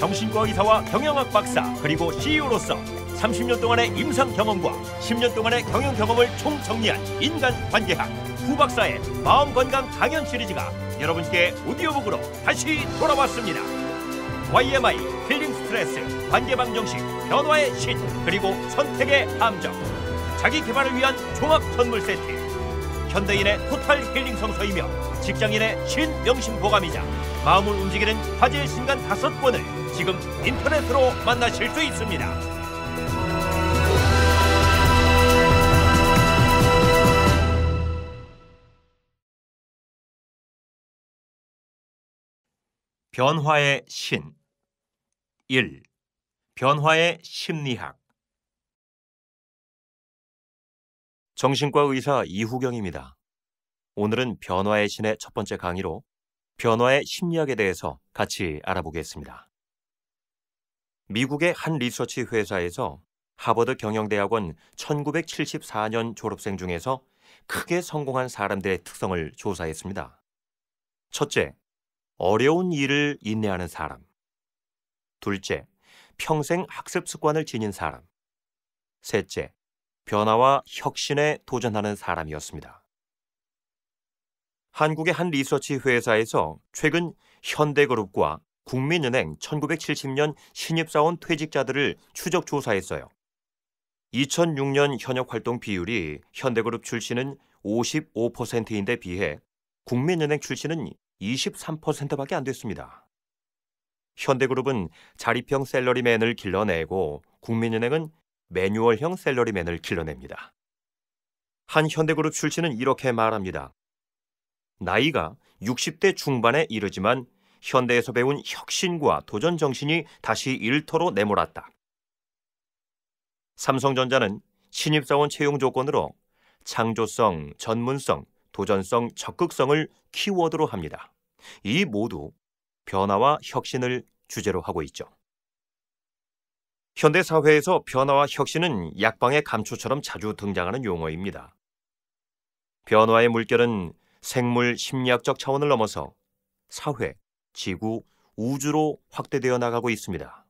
정신과 의사와 경영학 박사 그리고 CEO로서 30년 동안의 임상 경험과 10년 동안의 경영 경험을 총정리한 인간관계학 후박사의 마음건강 강연 시리즈가 여러분께 오디오북으로 다시 돌아왔습니다. YMI, 힐링 스트레스, 관계방 정식, 변화의 신, 그리고 선택의 함정, 자기 개발을 위한 종합 선물 세트, 현대인의 토탈 힐링 성서이며 직장인의 신명심 보감이자 마음을 움직이는 화제의 신간 5권을 지금 인터넷으로 만나실 수 있습니다. 변화의 신 1. 변화의 심리학. 정신과 의사 이후경입니다. 오늘은 변화의 신의 첫 번째 강의로 변화의 심리학에 대해서 같이 알아보겠습니다. 미국의 한 리서치 회사에서 하버드 경영대학원 1974년 졸업생 중에서 크게 성공한 사람들의 특성을 조사했습니다. 첫째, 어려운 일을 인내하는 사람. 둘째, 평생 학습 습관을 지닌 사람. 셋째, 변화와 혁신에 도전하는 사람이었습니다. 한국의 한 리서치 회사에서 최근 현대그룹과 국민은행 1970년 신입사원 퇴직자들을 추적 조사했어요. 2006년 현역활동 비율이 현대그룹 출신은 55%인데 비해 국민은행 출신은 23%밖에 안 됐습니다. 현대그룹은 자립형 샐러리맨을 길러내고 국민은행은 매뉴얼형 샐러리맨을 길러냅니다. 한 현대그룹 출신은 이렇게 말합니다. 나이가 60대 중반에 이르지만 현대에서 배운 혁신과 도전 정신이 다시 일터로 내몰았다. 삼성전자는 신입사원 채용 조건으로 창조성, 전문성, 도전성, 적극성을 키워드로 합니다. 이 모두 변화와 혁신을 주제로 하고 있죠. 현대사회에서 변화와 혁신은 약방의 감초처럼 자주 등장하는 용어입니다. 변화의 물결은 생물 심리학적 차원을 넘어서 사회, 지구, 우주로 확대되어 나가고 있습니다.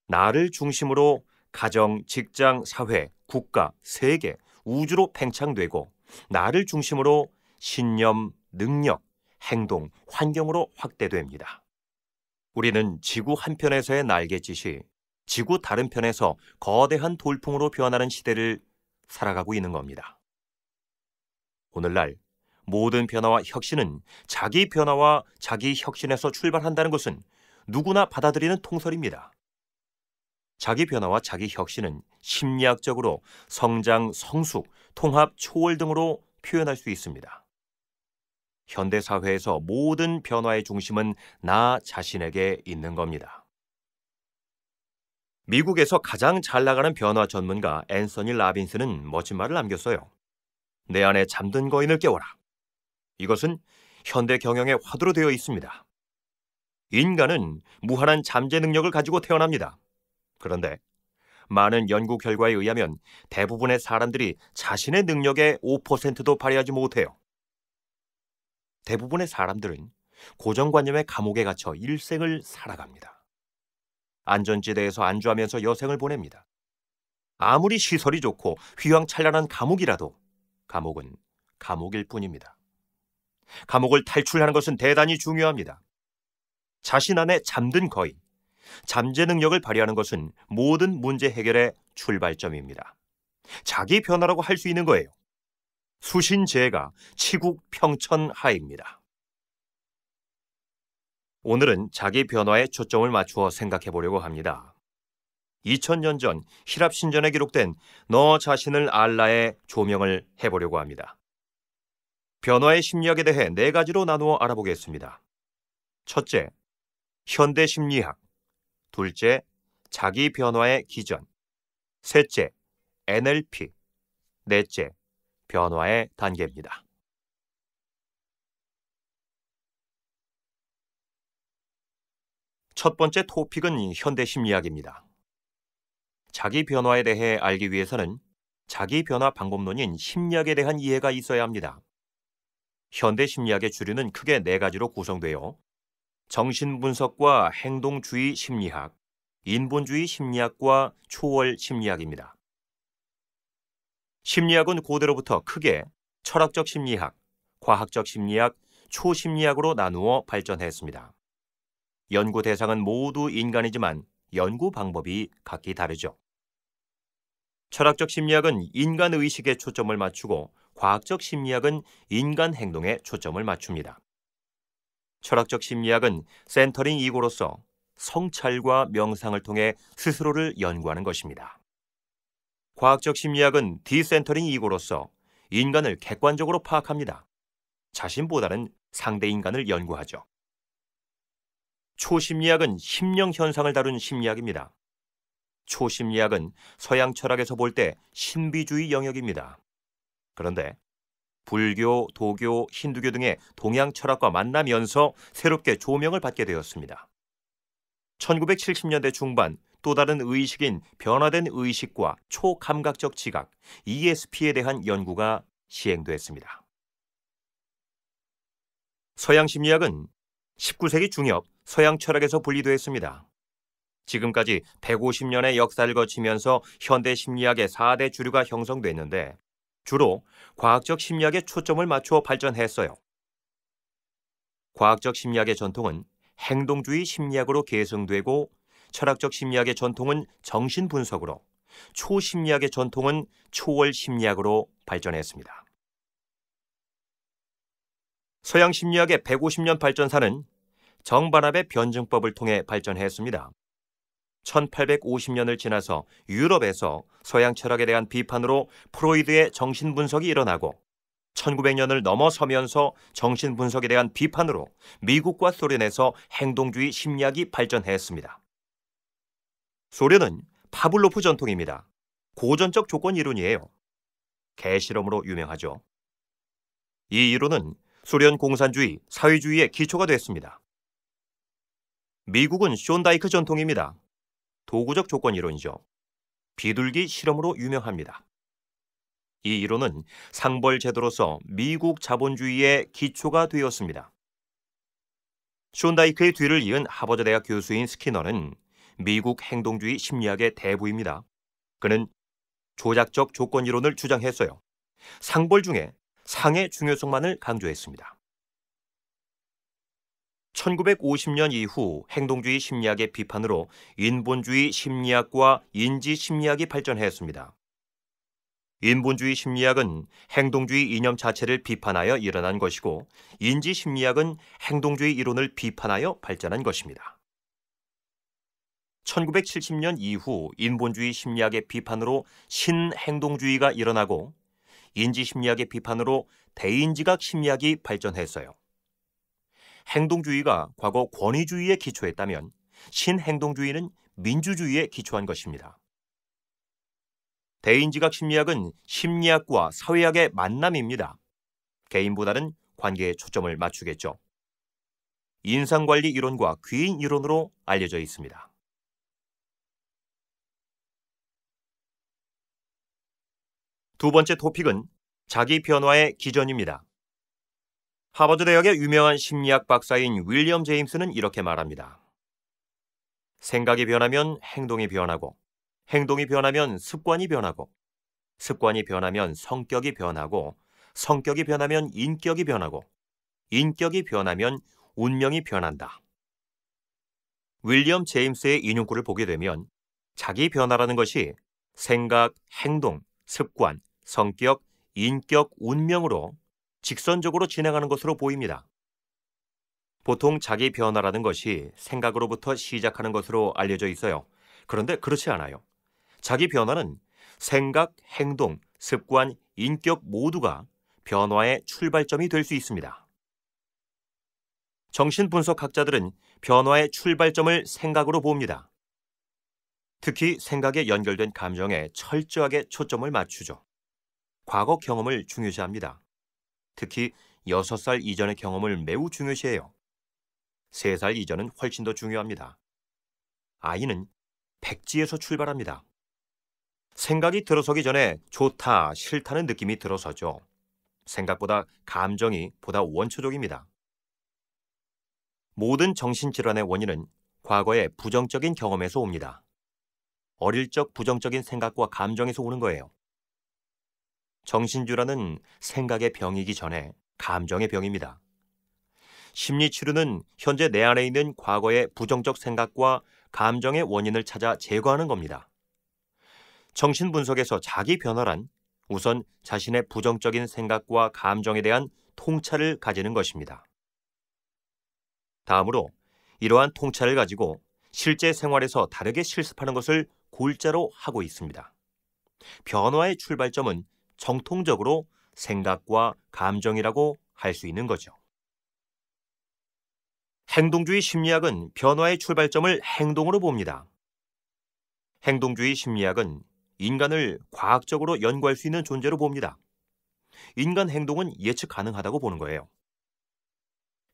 나를 중심으로 가정, 직장, 사회, 국가, 세계, 우주로 팽창되고 나를 중심으로 신념, 능력, 행동, 환경으로 확대됩니다. 우리는 지구 한편에서의 날갯짓이 지구 다른 편에서 거대한 돌풍으로 변하는 시대를 살아가고 있는 겁니다. 오늘날 모든 변화와 혁신은 자기 변화와 자기 혁신에서 출발한다는 것은 누구나 받아들이는 통설입니다. 자기 변화와 자기 혁신은 심리학적으로 성장, 성숙, 통합, 초월 등으로 표현할 수 있습니다. 현대사회에서 모든 변화의 중심은 나 자신에게 있는 겁니다. 미국에서 가장 잘 나가는 변화 전문가 앤서니 라빈스는 멋진 말을 남겼어요. 내 안에 잠든 거인을 깨워라. 이것은 현대 경영의 화두로 되어 있습니다. 인간은 무한한 잠재 능력을 가지고 태어납니다. 그런데 많은 연구 결과에 의하면 대부분의 사람들이 자신의 능력의 5%도 발휘하지 못해요. 대부분의 사람들은 고정관념의 감옥에 갇혀 일생을 살아갑니다. 안전지대에서 안주하면서 여생을 보냅니다. 아무리 시설이 좋고 휘황찬란한 감옥이라도 감옥은 감옥일 뿐입니다. 감옥을 탈출하는 것은 대단히 중요합니다. 자신 안에 잠든 거인, 잠재 능력을 발휘하는 것은 모든 문제 해결의 출발점입니다. 자기 변화라고 할 수 있는 거예요. 수신제가 치국평천하입니다. 오늘은 자기 변화에 초점을 맞추어 생각해 보려고 합니다. 2000년 전 히랍 신전에 기록된 너 자신을 알라의 조명을 해보려고 합니다. 변화의 심리학에 대해 4가지로 나누어 알아보겠습니다. 첫째, 현대 심리학. 둘째, 자기 변화의 기전. 셋째, NLP. 넷째, 변화의 단계입니다. 첫 번째 토픽은 현대 심리학입니다. 자기 변화에 대해 알기 위해서는 자기 변화 방법론인 심리학에 대한 이해가 있어야 합니다. 현대 심리학의 주류는 크게 4가지로 구성되어 정신분석과 행동주의 심리학, 인본주의 심리학과 초월 심리학입니다. 심리학은 고대로부터 크게 철학적 심리학, 과학적 심리학, 초심리학으로 나누어 발전했습니다. 연구 대상은 모두 인간이지만 연구 방법이 각기 다르죠. 철학적 심리학은 인간 의식에 초점을 맞추고 과학적 심리학은 인간 행동에 초점을 맞춥니다. 철학적 심리학은 센터링 이고로서 성찰과 명상을 통해 스스로를 연구하는 것입니다. 과학적 심리학은 디센터링 이고로서 인간을 객관적으로 파악합니다. 자신보다는 상대 인간을 연구하죠. 초심리학은 심령 현상을 다룬 심리학입니다. 초심리학은 서양 철학에서 볼 때 신비주의 영역입니다. 그런데 불교, 도교, 힌두교 등의 동양 철학과 만나면서 새롭게 조명을 받게 되었습니다. 1970년대 중반 또 다른 의식인 변화된 의식과 초감각적 지각, ESP에 대한 연구가 시행됐습니다. 서양 심리학은 19세기 중엽 서양 철학에서 분리되었습니다. 지금까지 150년의 역사를 거치면서 현대 심리학의 4대 주류가 형성됐는데 주로 과학적 심리학에 초점을 맞춰 발전했어요. 과학적 심리학의 전통은 행동주의 심리학으로 계승되고 철학적 심리학의 전통은 정신분석으로, 초심리학의 전통은 초월 심리학으로 발전했습니다. 서양 심리학의 150년 발전사는 정반합의 변증법을 통해 발전했습니다. 1850년을 지나서 유럽에서 서양 철학에 대한 비판으로 프로이드의 정신분석이 일어나고 1900년을 넘어서면서 정신분석에 대한 비판으로 미국과 소련에서 행동주의 심리학이 발전했습니다. 소련은 파블로프 전통입니다. 고전적 조건 이론이에요. 개실험으로 유명하죠. 이 이론은 소련 공산주의, 사회주의의 기초가 됐습니다. 미국은 쇼다이크 전통입니다. 도구적 조건 이론이죠. 비둘기 실험으로 유명합니다. 이 이론은 상벌 제도로서 미국 자본주의의 기초가 되었습니다. 쇼다이크의 뒤를 이은 하버드 대학 교수인 스키너는 미국 행동주의 심리학의 대부입니다. 그는 조작적 조건 이론을 주장했어요. 상벌 중에 상의 중요성만을 강조했습니다. 1950년 이후 행동주의 심리학의 비판으로 인본주의 심리학과 인지 심리학이 발전했습니다. 인본주의 심리학은 행동주의 이념 자체를 비판하여 일어난 것이고 인지 심리학은 행동주의 이론을 비판하여 발전한 것입니다. 1970년 이후 인본주의 심리학의 비판으로 신행동주의가 일어나고 인지 심리학의 비판으로 대인지각 심리학이 발전했어요. 행동주의가 과거 권위주의에 기초했다면 신행동주의는 민주주의에 기초한 것입니다. 대인지각 심리학은 심리학과 사회학의 만남입니다. 개인보다는 관계에 초점을 맞추겠죠. 인상관리 이론과 귀인 이론으로 알려져 있습니다. 두 번째 토픽은 자기 변화의 기전입니다. 하버드 대학의 유명한 심리학 박사인 윌리엄 제임스는 이렇게 말합니다. 생각이 변하면 행동이 변하고, 행동이 변하면 습관이 변하고, 습관이 변하면 성격이 변하고, 성격이 변하면 인격이 변하고, 인격이 변하면 운명이 변한다. 윌리엄 제임스의 인용구를 보게 되면 자기 변화라는 것이 생각, 행동, 습관, 성격, 인격, 운명으로 직선적으로 진행하는 것으로 보입니다. 보통 자기 변화라는 것이 생각으로부터 시작하는 것으로 알려져 있어요. 그런데 그렇지 않아요. 자기 변화는 생각, 행동, 습관, 인격 모두가 변화의 출발점이 될 수 있습니다. 정신분석학자들은 변화의 출발점을 생각으로 봅니다. 특히 생각에 연결된 감정에 철저하게 초점을 맞추죠. 과거 경험을 중요시합니다. 특히 6살 이전의 경험을 매우 중요시해요. 3살 이전은 훨씬 더 중요합니다. 아이는 백지에서 출발합니다. 생각이 들어서기 전에 좋다, 싫다는 느낌이 들어서죠. 생각보다 감정이 보다 원초적입니다. 모든 정신질환의 원인은 과거의 부정적인 경험에서 옵니다. 어릴 적 부정적인 생각과 감정에서 오는 거예요. 정신질환은 생각의 병이기 전에 감정의 병입니다. 심리치료는 현재 내 안에 있는 과거의 부정적 생각과 감정의 원인을 찾아 제거하는 겁니다. 정신분석에서 자기 변화란 우선 자신의 부정적인 생각과 감정에 대한 통찰을 가지는 것입니다. 다음으로 이러한 통찰을 가지고 실제 생활에서 다르게 실습하는 것을 골자로 하고 있습니다. 변화의 출발점은 정통적으로 생각과 감정이라고 할 수 있는 거죠. 행동주의 심리학은 변화의 출발점을 행동으로 봅니다. 행동주의 심리학은 인간을 과학적으로 연구할 수 있는 존재로 봅니다. 인간 행동은 예측 가능하다고 보는 거예요.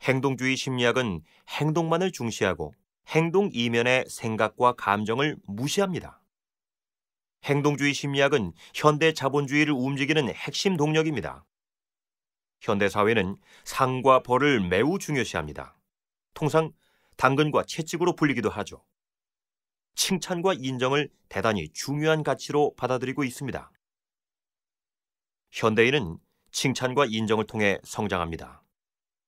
행동주의 심리학은 행동만을 중시하고 행동 이면의 생각과 감정을 무시합니다. 행동주의 심리학은 현대 자본주의를 움직이는 핵심 동력입니다. 현대 사회는 상과 벌을 매우 중요시합니다. 통상 당근과 채찍으로 불리기도 하죠. 칭찬과 인정을 대단히 중요한 가치로 받아들이고 있습니다. 현대인은 칭찬과 인정을 통해 성장합니다.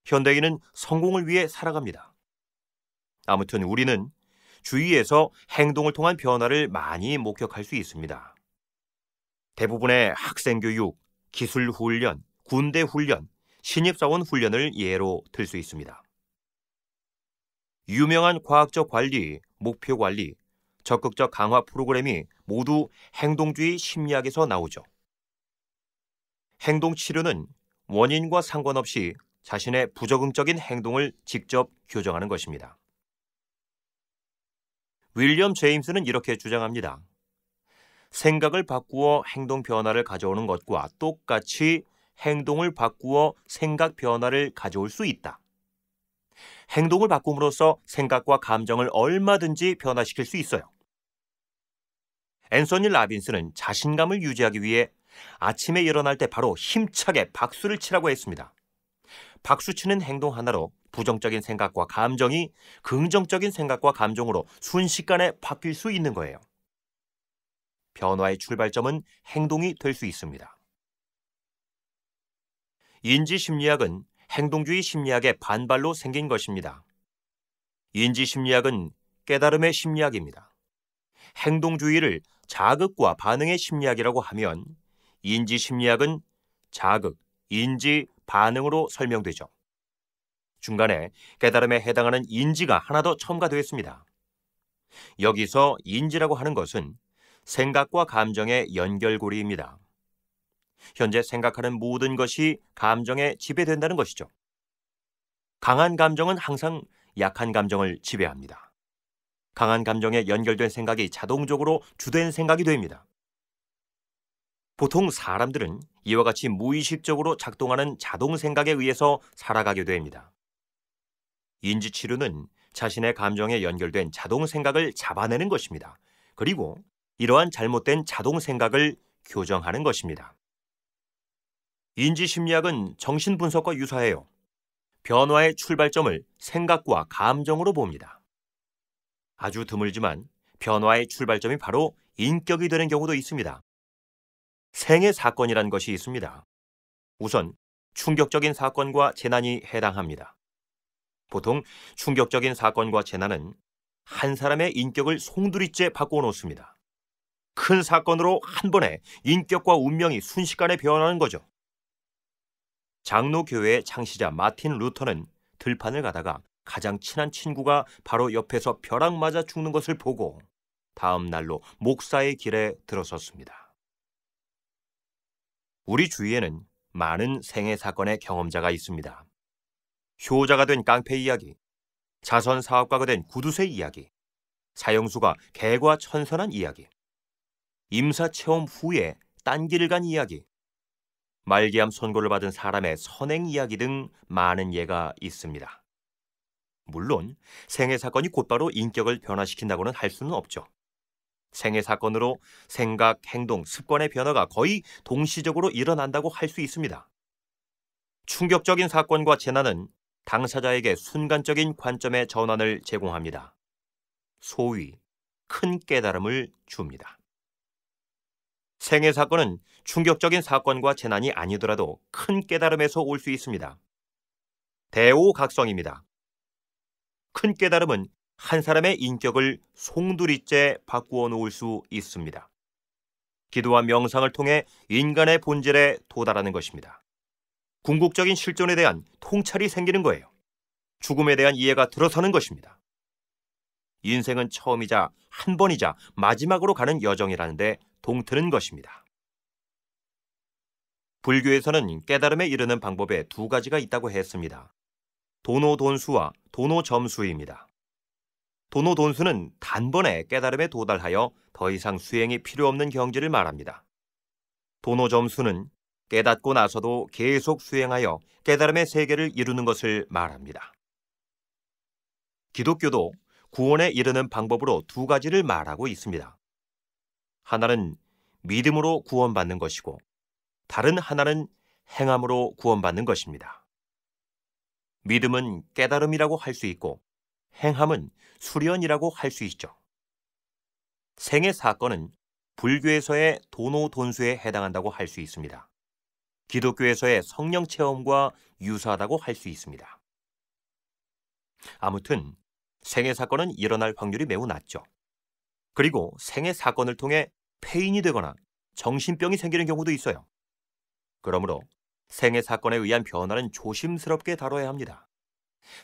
현대인은 성공을 위해 살아갑니다. 아무튼 우리는 주위에서 행동을 통한 변화를 많이 목격할 수 있습니다. 대부분의 학생교육, 기술훈련, 군대훈련, 신입사원 훈련을 예로 들 수 있습니다. 유명한 과학적 관리, 목표 관리, 적극적 강화 프로그램이 모두 행동주의 심리학에서 나오죠. 행동치료는 원인과 상관없이 자신의 부적응적인 행동을 직접 교정하는 것입니다. 윌리엄 제임스는 이렇게 주장합니다. 생각을 바꾸어 행동 변화를 가져오는 것과 똑같이 행동을 바꾸어 생각 변화를 가져올 수 있다. 행동을 바꿈으로써 생각과 감정을 얼마든지 변화시킬 수 있어요. 앤서니 라빈스는 자신감을 유지하기 위해 아침에 일어날 때 바로 힘차게 박수를 치라고 했습니다. 박수치는 행동 하나로 부정적인 생각과 감정이 긍정적인 생각과 감정으로 순식간에 바뀔 수 있는 거예요. 변화의 출발점은 행동이 될 수 있습니다. 인지심리학은 행동주의 심리학의 반발로 생긴 것입니다. 인지심리학은 깨달음의 심리학입니다. 행동주의를 자극과 반응의 심리학이라고 하면 인지심리학은 자극, 인지, 반응으로 설명되죠. 중간에 깨달음에 해당하는 인지가 하나 더 첨가되었습니다. 여기서 인지라고 하는 것은 생각과 감정의 연결고리입니다. 현재 생각하는 모든 것이 감정에 지배된다는 것이죠. 강한 감정은 항상 약한 감정을 지배합니다. 강한 감정에 연결된 생각이 자동적으로 주된 생각이 됩니다. 보통 사람들은 이와 같이 무의식적으로 작동하는 자동 생각에 의해서 살아가게 됩니다. 인지치료는 자신의 감정에 연결된 자동 생각을 잡아내는 것입니다. 그리고 이러한 잘못된 자동 생각을 교정하는 것입니다. 인지심리학은 정신분석과 유사해요. 변화의 출발점을 생각과 감정으로 봅니다. 아주 드물지만 변화의 출발점이 바로 인격이 되는 경우도 있습니다. 생애 사건이란 것이 있습니다. 우선 충격적인 사건과 재난이 해당합니다. 보통 충격적인 사건과 재난은 한 사람의 인격을 송두리째 바꿔놓습니다. 큰 사건으로 한 번에 인격과 운명이 순식간에 변하는 거죠. 장로교회의 창시자 마틴 루터는 들판을 가다가 가장 친한 친구가 바로 옆에서 벼락 맞아 죽는 것을 보고 다음 날로 목사의 길에 들어섰습니다. 우리 주위에는 많은 생애 사건의 경험자가 있습니다. 효자가 된 깡패 이야기, 자선 사업가가 된 구두쇠 이야기, 사형수가 개과 천선한 이야기, 임사 체험 후에 딴 길을 간 이야기, 말기암 선고를 받은 사람의 선행 이야기 등 많은 예가 있습니다. 물론 생애 사건이 곧바로 인격을 변화시킨다고는 할 수는 없죠. 생애 사건으로 생각, 행동, 습관의 변화가 거의 동시적으로 일어난다고 할 수 있습니다. 충격적인 사건과 재난은 당사자에게 순간적인 관점의 전환을 제공합니다. 소위 큰 깨달음을 줍니다. 생애 사건은 충격적인 사건과 재난이 아니더라도 큰 깨달음에서 올 수 있습니다. 대오각성입니다. 큰 깨달음은 한 사람의 인격을 송두리째 바꾸어 놓을 수 있습니다. 기도와 명상을 통해 인간의 본질에 도달하는 것입니다. 궁극적인 실존에 대한 통찰이 생기는 거예요. 죽음에 대한 이해가 들어서는 것입니다. 인생은 처음이자 한 번이자 마지막으로 가는 여정이라는데 동트는 것입니다. 불교에서는 깨달음에 이르는 방법에 두 가지가 있다고 했습니다. 도노돈수와 도노점수입니다. 도노돈수는 단번에 깨달음에 도달하여 더 이상 수행이 필요 없는 경지를 말합니다. 도노점수는 깨닫고 나서도 계속 수행하여 깨달음의 세계를 이루는 것을 말합니다. 기독교도 구원에 이르는 방법으로 두 가지를 말하고 있습니다. 하나는 믿음으로 구원받는 것이고 다른 하나는 행함으로 구원받는 것입니다. 믿음은 깨달음이라고 할 수 있고 행함은 수련이라고 할 수 있죠. 생애 사건은 불교에서의 도노돈수에 해당한다고 할 수 있습니다. 기독교에서의 성령 체험과 유사하다고 할 수 있습니다. 아무튼 생애 사건은 일어날 확률이 매우 낮죠. 그리고 생애 사건을 통해 폐인이 되거나 정신병이 생기는 경우도 있어요. 그러므로 생애 사건에 의한 변화는 조심스럽게 다뤄야 합니다.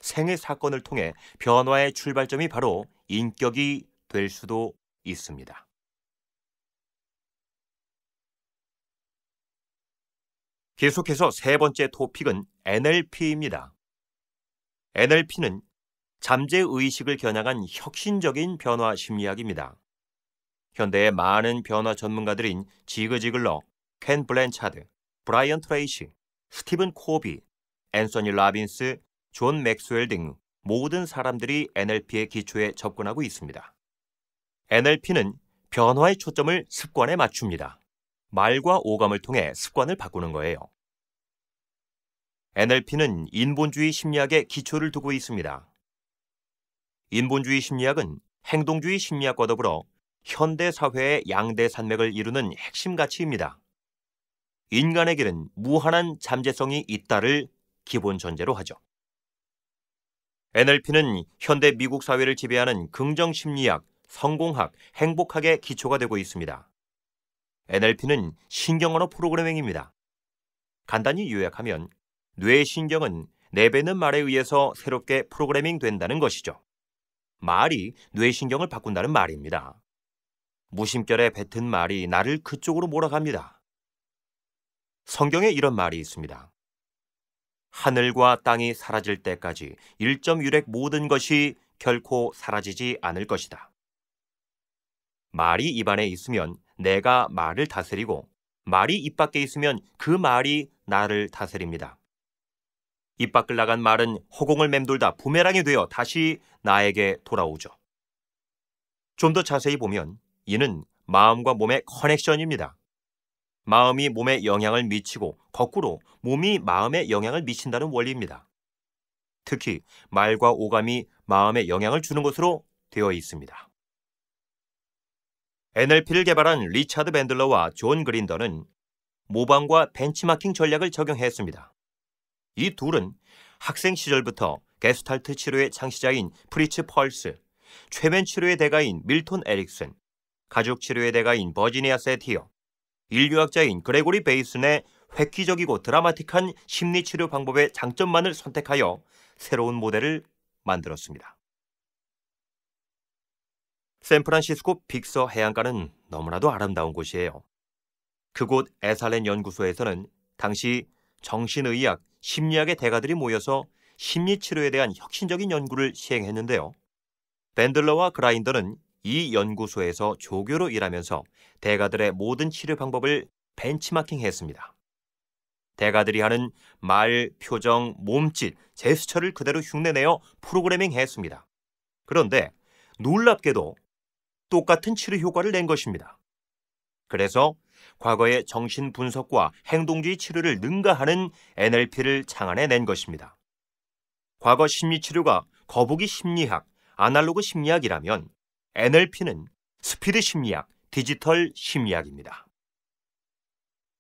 생애 사건을 통해 변화의 출발점이 바로 인격이 될 수도 있습니다. 계속해서 세 번째 토픽은 NLP입니다. NLP는 잠재의식을 겨냥한 혁신적인 변화 심리학입니다. 현대의 많은 변화 전문가들인 지그 지글러, 켄 블랜차드, 브라이언 트레이시, 스티븐 코비, 앤서니 라빈스, 존 맥스웰 등 모든 사람들이 NLP의 기초에 접근하고 있습니다. NLP는 변화의 초점을 습관에 맞춥니다. 말과 오감을 통해 습관을 바꾸는 거예요. NLP는 인본주의 심리학에 기초를 두고 있습니다. 인본주의 심리학은 행동주의 심리학과 더불어 현대 사회의 양대 산맥을 이루는 핵심 가치입니다. 인간에게는 무한한 잠재성이 있다를 기본 전제로 하죠. NLP는 현대 미국 사회를 지배하는 긍정심리학, 성공학, 행복학의 기초가 되고 있습니다. NLP는 신경언어 프로그래밍입니다. 간단히 요약하면 뇌신경은 내뱉는 말에 의해서 새롭게 프로그래밍 된다는 것이죠. 말이 뇌신경을 바꾼다는 말입니다. 무심결에 뱉은 말이 나를 그쪽으로 몰아갑니다. 성경에 이런 말이 있습니다. 하늘과 땅이 사라질 때까지 1.1획 모든 것이 결코 사라지지 않을 것이다. 말이 입안에 있으면 내가 말을 다스리고 말이 입 밖에 있으면 그 말이 나를 다스립니다. 입 밖을 나간 말은 허공을 맴돌다 부메랑이 되어 다시 나에게 돌아오죠. 좀 더 자세히 보면 이는 마음과 몸의 커넥션입니다. 마음이 몸에 영향을 미치고 거꾸로 몸이 마음에 영향을 미친다는 원리입니다. 특히 말과 오감이 마음에 영향을 주는 것으로 되어 있습니다. NLP를 개발한 리차드 밴들러와 존 그린더는 모방과 벤치마킹 전략을 적용했습니다. 이 둘은 학생 시절부터 게스탈트 치료의 창시자인 프리츠 펄스, 최면 치료의 대가인 밀톤 에릭슨, 가족 치료의 대가인 버지니아 세티어, 인류학자인 그레고리 베이슨의 획기적이고 드라마틱한 심리치료 방법의 장점만을 선택하여 새로운 모델을 만들었습니다. 샌프란시스코 빅서 해안가는 너무나도 아름다운 곳이에요. 그곳 에살렌 연구소에서는 당시 정신의학, 심리학의 대가들이 모여서 심리치료에 대한 혁신적인 연구를 시행했는데요. 밴들러와 그라인더는 이 연구소에서 조교로 일하면서 대가들의 모든 치료 방법을 벤치마킹했습니다. 대가들이 하는 말, 표정, 몸짓, 제스처를 그대로 흉내내어 프로그래밍했습니다. 그런데 놀랍게도 똑같은 치료 효과를 낸 것입니다. 그래서 과거의 정신분석과 행동주의 치료를 능가하는 NLP를 창안해낸 것입니다. 과거 심리치료가 거북이 심리학, 아날로그 심리학이라면 NLP는 스피드 심리학, 디지털 심리학입니다.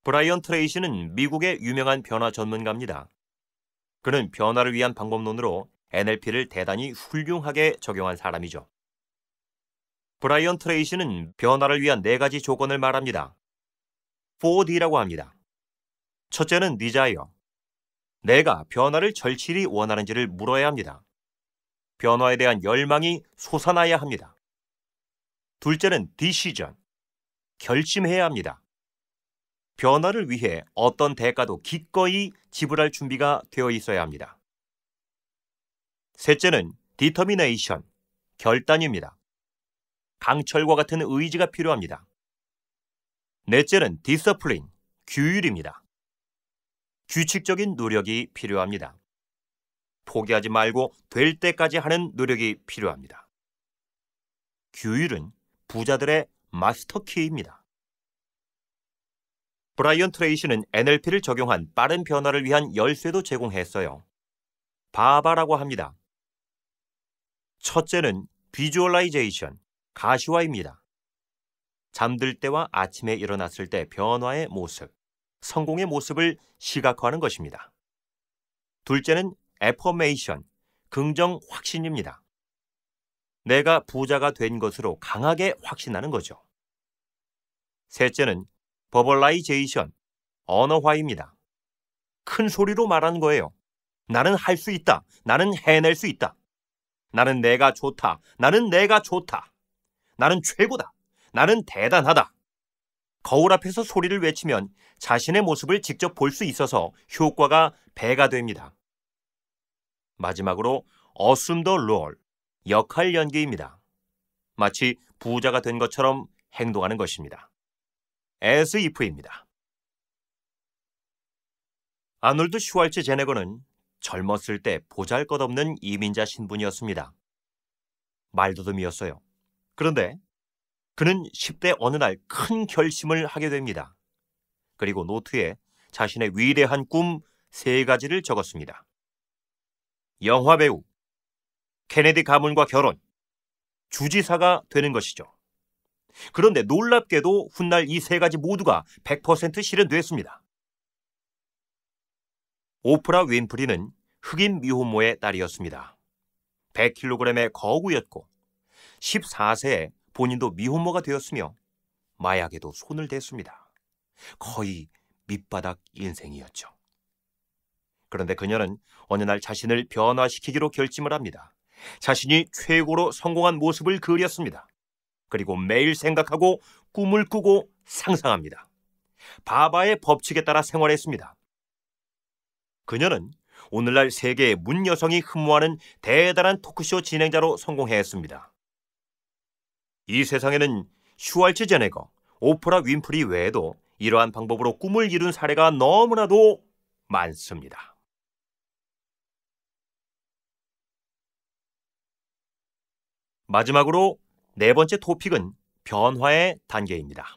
브라이언 트레이시는 미국의 유명한 변화 전문가입니다. 그는 변화를 위한 방법론으로 NLP를 대단히 훌륭하게 적용한 사람이죠. 브라이언 트레이시는 변화를 위한 4가지 조건을 말합니다. 4D라고 합니다. 첫째는 desire. 내가 변화를 절실히 원하는지를 물어야 합니다. 변화에 대한 열망이 솟아나야 합니다. 둘째는 decision. 결심해야 합니다. 변화를 위해 어떤 대가도 기꺼이 지불할 준비가 되어 있어야 합니다. 셋째는 determination. 결단입니다. 강철과 같은 의지가 필요합니다. 넷째는 discipline. 규율입니다. 규칙적인 노력이 필요합니다. 포기하지 말고 될 때까지 하는 노력이 필요합니다. 규율은 부자들의 마스터키입니다. 브라이언 트레이시는 NLP를 적용한 빠른 변화를 위한 열쇠도 제공했어요. 바바라고 합니다. 첫째는 비주얼라이제이션, 가시화입니다. 잠들 때와 아침에 일어났을 때 변화의 모습, 성공의 모습을 시각화하는 것입니다. 둘째는 애퍼메이션, 긍정 확신입니다. 내가 부자가 된 것으로 강하게 확신하는 거죠. 셋째는 버벌라이제이션, 언어화입니다. 큰 소리로 말하는 거예요. 나는 할 수 있다. 나는 해낼 수 있다. 나는 내가 좋다. 나는 내가 좋다. 나는 최고다. 나는 대단하다. 거울 앞에서 소리를 외치면 자신의 모습을 직접 볼 수 있어서 효과가 배가 됩니다. 마지막으로 assume the role, 역할 연기입니다. 마치 부자가 된 것처럼 행동하는 것입니다. as if입니다. 아놀드 슈왈츠 제네거는 젊었을 때 보잘것없는 이민자 신분이었습니다. 말더듬이었어요. 그런데 그는 10대 어느 날 큰 결심을 하게 됩니다. 그리고 노트에 자신의 위대한 꿈 3가지를 적었습니다. 영화배우, 케네디 가문과 결혼, 주지사가 되는 것이죠. 그런데 놀랍게도 훗날 이 3가지 모두가 100% 실현됐습니다. 오프라 윈프리는 흑인 미혼모의 딸이었습니다. 100kg의 거구였고 14세에 본인도 미혼모가 되었으며 마약에도 손을 댔습니다. 거의 밑바닥 인생이었죠. 그런데 그녀는 어느 날 자신을 변화시키기로 결심을 합니다. 자신이 최고로 성공한 모습을 그렸습니다. 그리고 매일 생각하고 꿈을 꾸고 상상합니다. 바바의 법칙에 따라 생활했습니다. 그녀는 오늘날 세계의 문 여성이 흠모하는 대단한 토크쇼 진행자로 성공했습니다. 이 세상에는 슈왈츠 제네거, 오프라 윈프리 외에도 이러한 방법으로 꿈을 이룬 사례가 너무나도 많습니다. 마지막으로 4번째 토픽은 변화의 단계입니다.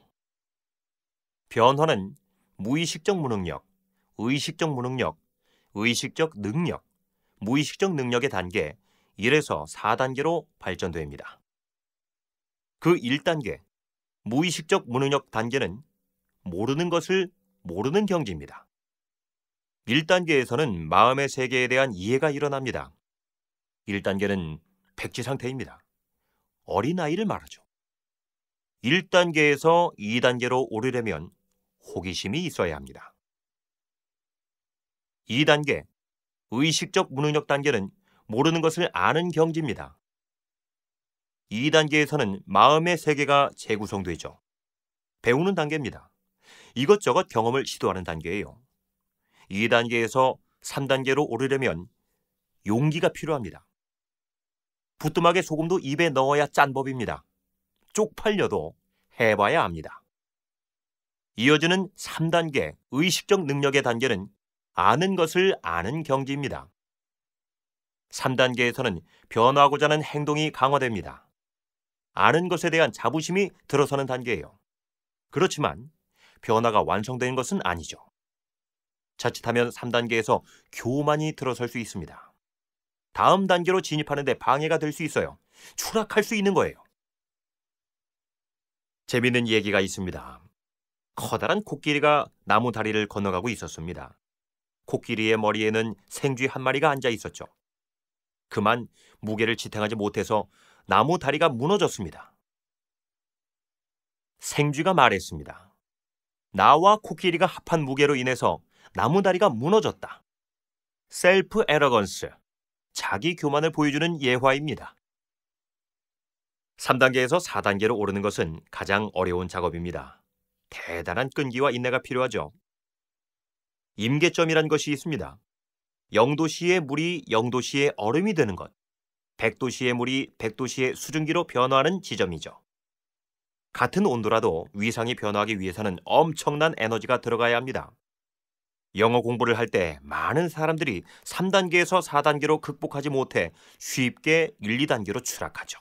변화는 무의식적 무능력, 의식적 무능력, 의식적 능력, 무의식적 능력의 단계 1에서 4단계로 발전됩니다. 그 1단계, 무의식적 무능력 단계는 모르는 것을 모르는 경지입니다. 1단계에서는 마음의 세계에 대한 이해가 일어납니다. 1단계는 백지 상태입니다. 어린아이를 말하죠. 1단계에서 2단계로 오르려면 호기심이 있어야 합니다. 2단계, 의식적 무능력 단계는 모르는 것을 아는 경지입니다. 2단계에서는 마음의 세계가 재구성되죠. 배우는 단계입니다. 이것저것 경험을 시도하는 단계예요. 2단계에서 3단계로 오르려면 용기가 필요합니다. 부뚜막에 소금도 입에 넣어야 짠 법입니다. 쪽팔려도 해봐야 합니다. 이어지는 3단계 의식적 능력의 단계는 아는 것을 아는 경지입니다. 3단계에서는 변화하고자 하는 행동이 강화됩니다. 아는 것에 대한 자부심이 들어서는 단계예요. 그렇지만 변화가 완성된 것은 아니죠. 자칫하면 3단계에서 교만이 들어설 수 있습니다. 다음 단계로 진입하는 데 방해가 될 수 있어요. 추락할 수 있는 거예요. 재밌는 얘기가 있습니다. 커다란 코끼리가 나무 다리를 건너가고 있었습니다. 코끼리의 머리에는 생쥐 한 마리가 앉아 있었죠. 그만 무게를 지탱하지 못해서 나무 다리가 무너졌습니다. 생쥐가 말했습니다. 나와 코끼리가 합한 무게로 인해서 나무 다리가 무너졌다. 셀프 에러건스, 자기 교만을 보여주는 예화입니다. 3단계에서 4단계로 오르는 것은 가장 어려운 작업입니다. 대단한 끈기와 인내가 필요하죠. 임계점이란 것이 있습니다. 0도씨의 물이 0도씨의 얼음이 되는 것, 100도씨의 물이 100도씨의 수증기로 변화하는 지점이죠. 같은 온도라도 위상이 변화하기 위해서는 엄청난 에너지가 들어가야 합니다. 영어 공부를 할 때 많은 사람들이 3단계에서 4단계로 극복하지 못해 쉽게 1, 2단계로 추락하죠.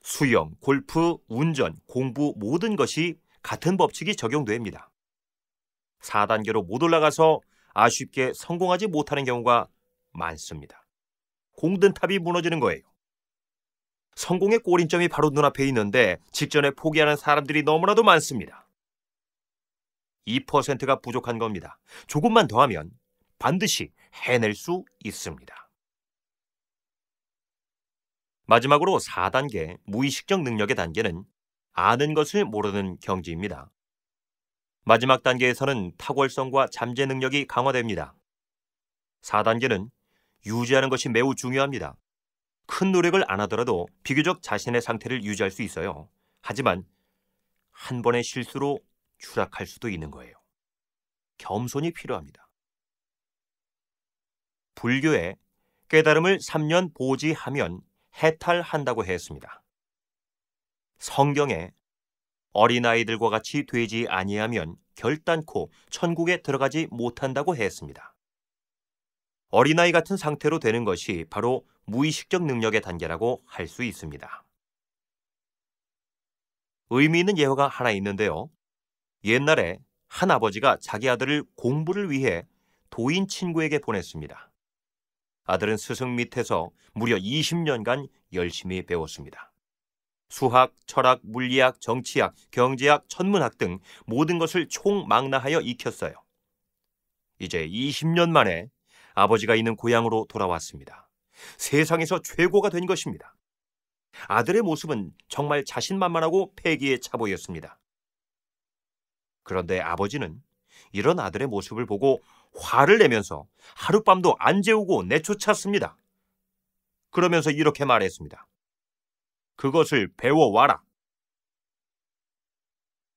수영, 골프, 운전, 공부 모든 것이 같은 법칙이 적용됩니다. 4단계로 못 올라가서 아쉽게 성공하지 못하는 경우가 많습니다. 공든탑이 무너지는 거예요. 성공의 꼬린점이 바로 눈앞에 있는데 직전에 포기하는 사람들이 너무나도 많습니다. 2%가 부족한 겁니다. 조금만 더 하면 반드시 해낼 수 있습니다. 마지막으로 4단계 무의식적 능력의 단계는 아는 것을 모르는 경지입니다. 마지막 단계에서는 탁월성과 잠재 능력이 강화됩니다. 4단계는 유지하는 것이 매우 중요합니다. 큰 노력을 안 하더라도 비교적 자신의 상태를 유지할 수 있어요. 하지만 한 번의 실수로 추락할 수도 있는 거예요. 겸손이 필요합니다. 불교에 깨달음을 3년 보지하면 해탈한다고 했습니다. 성경에 어린아이들과 같이 되지 아니하면 결단코 천국에 들어가지 못한다고 했습니다. 어린아이 같은 상태로 되는 것이 바로 무의식적 능력의 단계라고 할 수 있습니다. 의미 있는 예화가 하나 있는데요. 옛날에 한 아버지가 자기 아들을 공부를 위해 도인 친구에게 보냈습니다. 아들은 스승 밑에서 무려 20년간 열심히 배웠습니다. 수학, 철학, 물리학, 정치학, 경제학, 천문학 등 모든 것을 총망라하여 익혔어요. 이제 20년 만에 아버지가 있는 고향으로 돌아왔습니다. 세상에서 최고가 된 것입니다. 아들의 모습은 정말 자신만만하고 패기에 차 보였습니다. 그런데 아버지는 이런 아들의 모습을 보고 화를 내면서 하룻밤도 안 재우고 내쫓았습니다. 그러면서 이렇게 말했습니다. 그것을 배워와라.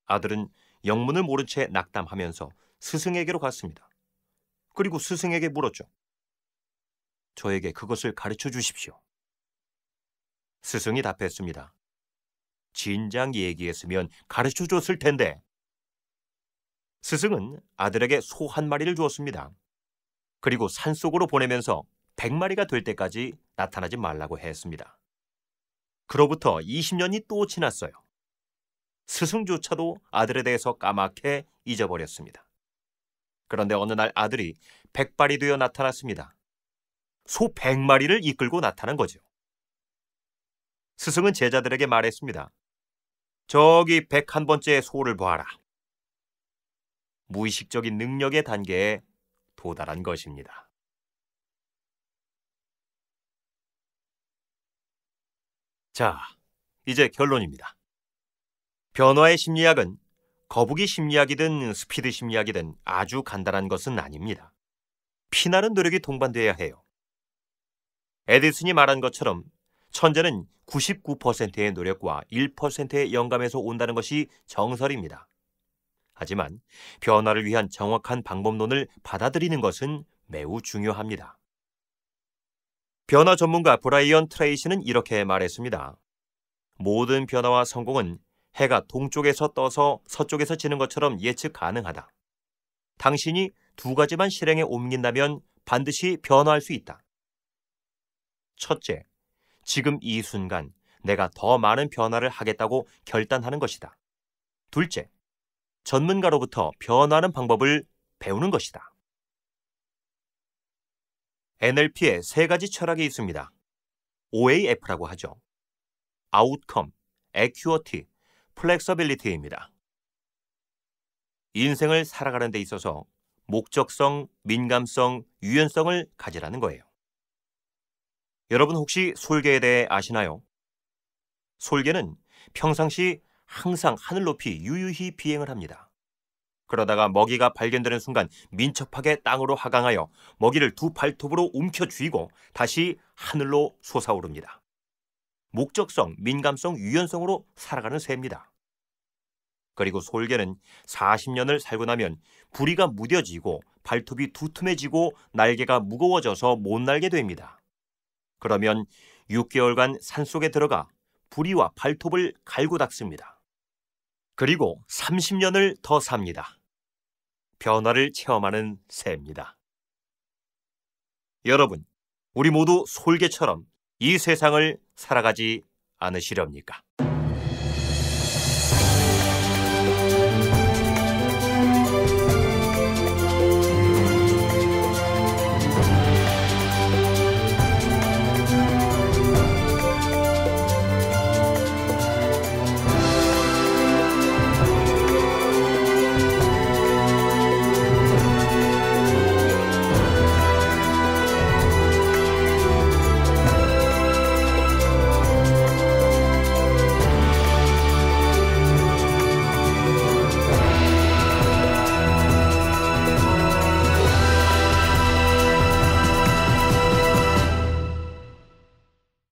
아들은 영문을 모른 채 낙담하면서 스승에게로 갔습니다. 그리고 스승에게 물었죠. 저에게 그것을 가르쳐 주십시오. 스승이 답했습니다. 진작 얘기했으면 가르쳐 줬을 텐데. 스승은 아들에게 소 한 마리를 주었습니다. 그리고 산속으로 보내면서 100마리가 될 때까지 나타나지 말라고 했습니다. 그로부터 20년이 또 지났어요. 스승조차도 아들에 대해서 까맣게 잊어버렸습니다. 그런데 어느 날 아들이 100발이 되어 나타났습니다. 소 100마리를 이끌고 나타난 거죠. 스승은 제자들에게 말했습니다. 저기 101번째 소를 보아라. 무의식적인 능력의 단계에 도달한 것입니다. 자, 이제 결론입니다. 변화의 심리학은 거북이 심리학이든 스피드 심리학이든 아주 간단한 것은 아닙니다. 피나는 노력이 동반돼야 해요. 에디슨이 말한 것처럼 천재는 99%의 노력과 1%의 영감에서 온다는 것이 정설입니다. 하지만 변화를 위한 정확한 방법론을 받아들이는 것은 매우 중요합니다. 변화 전문가 브라이언 트레이시는 이렇게 말했습니다. 모든 변화와 성공은 해가 동쪽에서 떠서 서쪽에서 지는 것처럼 예측 가능하다. 당신이 두 가지만 실행에 옮긴다면 반드시 변화할 수 있다. 첫째, 지금 이 순간 내가 더 많은 변화를 하겠다고 결단하는 것이다. 둘째, 전문가로부터 변화하는 방법을 배우는 것이다. NLP에 세 가지 철학이 있습니다. OAF라고 하죠. Outcome, Acuity, Flexibility입니다. 인생을 살아가는 데 있어서 목적성, 민감성, 유연성을 가지라는 거예요. 여러분 혹시 솔개에 대해 아시나요? 솔개는 평상시 항상 하늘 높이 유유히 비행을 합니다. 그러다가 먹이가 발견되는 순간 민첩하게 땅으로 하강하여 먹이를 두 발톱으로 움켜쥐고 다시 하늘로 솟아오릅니다. 목적성, 민감성, 유연성으로 살아가는 새입니다. 그리고 솔개는 40년을 살고 나면 부리가 무뎌지고 발톱이 두툼해지고 날개가 무거워져서 못 날게 됩니다. 그러면 6개월간 산속에 들어가 부리와 발톱을 갈고 닦습니다. 그리고 30년을 더 삽니다. 변화를 체험하는 새입니다. 여러분, 우리 모두 솔개처럼 이 세상을 살아가지 않으시렵니까?